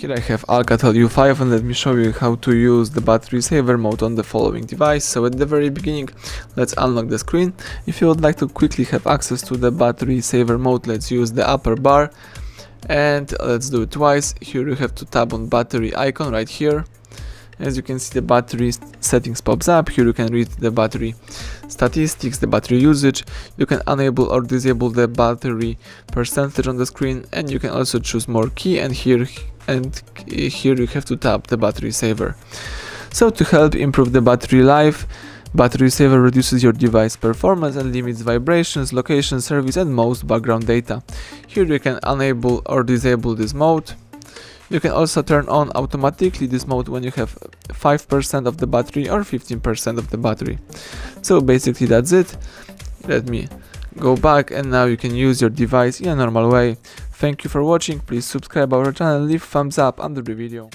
Here I have ALCATEL U5 and let me show you how to use the battery saver mode on the following device. So at the very beginning, let's unlock the screen. If you would like to quickly have access to the battery saver mode, let's use the upper bar and let's do it twice. Here you have to tap on battery icon right here. As you can see, the battery settings pops up. Here you can read the battery statistics, the battery usage. You can enable or disable the battery percentage on the screen, and you can also choose more key, and here you have to tap the battery saver. So to help improve the battery life, battery saver reduces your device performance and limits vibrations, location, service and most background data. Here you can enable or disable this mode. You can also turn on automatically this mode when you have 5% of the battery or 15% of the battery. So basically that's it. Let me go back and now you can use your device in a normal way. Thank you for watching. Please subscribe our channel, leave thumbs up under the video.